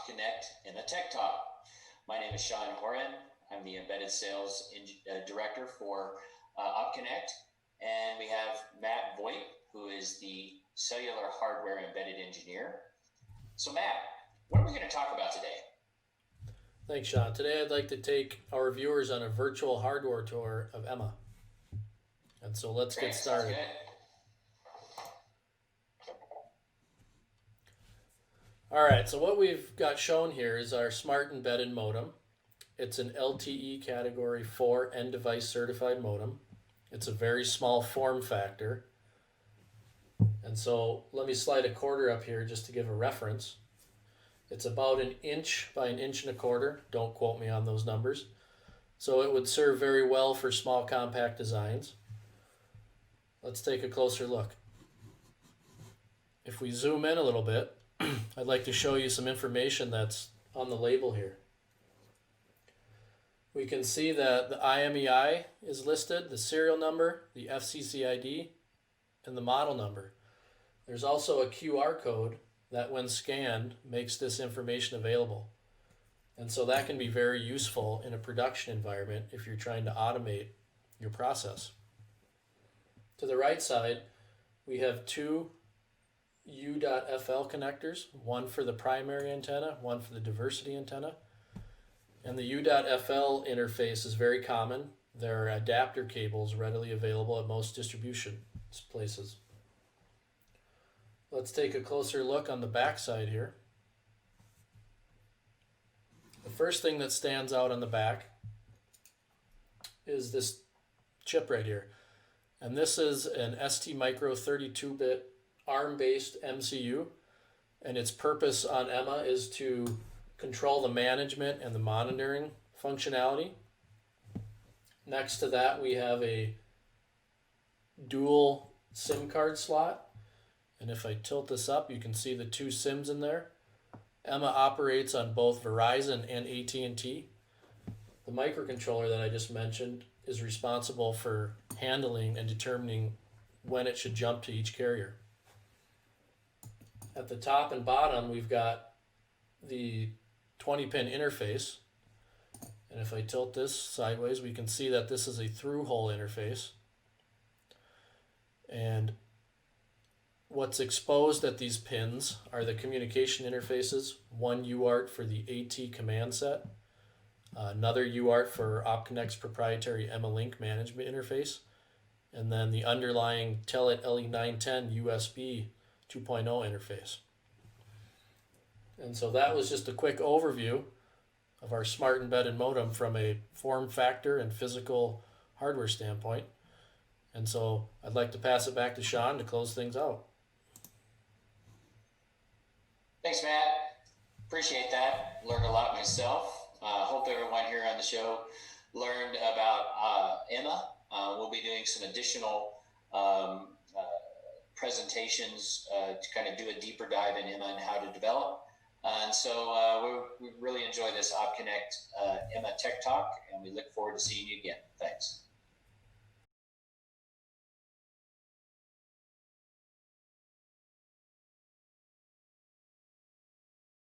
OptConnect emaTechTalk. My name is Horan. I'm the Embedded Sales Director for OptConnect, and we have Matt Voigt, who is the Cellular Hardware Embedded Engineer. So Matt, what are we going to talk about today? Thanks, Sean. Today I'd like to take our viewers on a virtual hardware tour of ema. And so let's get started. Sounds good. All right, so what we've got shown here is our smart embedded modem. It's an LTE category 4 end device certified modem. It's a very small form factor. And so let me slide a quarter up here just to give a reference. It's about 1 inch by 1.25 inches. Don't quote me on those numbers. So it would serve very well for small compact designs. Let's take a closer look. If we zoom in a little bit, I'd like to show you some information that's on the label here. We can see that the IMEI is listed, the serial number, the FCC ID, and the model number. There's also a QR code that when scanned makes this information available. And so that can be very useful in a production environment if you're trying to automate your process. To the right side, we have two U.FL connectors, one for the primary antenna, one for the diversity antenna. And the U.FL interface is very common. There are adapter cables readily available at most distribution places. Let's take a closer look on the back side here. The first thing that stands out on the back is this chip right here. And this is an ST Micro 32-bit ARM-based MCU, and its purpose on ema is to control the management and the monitoring functionality. Next to that, we have a dual SIM card slot, and if I tilt this up, you can see the two SIMs in there. ema operates on both Verizon and AT&T. The microcontroller that I just mentioned is responsible for handling and determining when it should jump to each carrier. At the top and bottom, we've got the 20-pin interface. And if I tilt this sideways, we can see that this is a through-hole interface. And what's exposed at these pins are the communication interfaces. One UART for the AT command set, another UART for OptConnect's proprietary ema-Link management interface, and then the underlying Telit LE910 USB 2.0 interface. And so that was just a quick overview of our smart embedded modem from a form factor and physical hardware standpoint. And so I'd like to pass it back to Sean to close things out. Thanks, Matt. Appreciate that. Learned a lot myself. Hope everyone here on the show learned about ema. We'll be doing some additional presentations to kind of do a deeper dive in ema and how to develop. And so we really enjoy this OptConnect emaTechTalk, and we look forward to seeing you again. Thanks.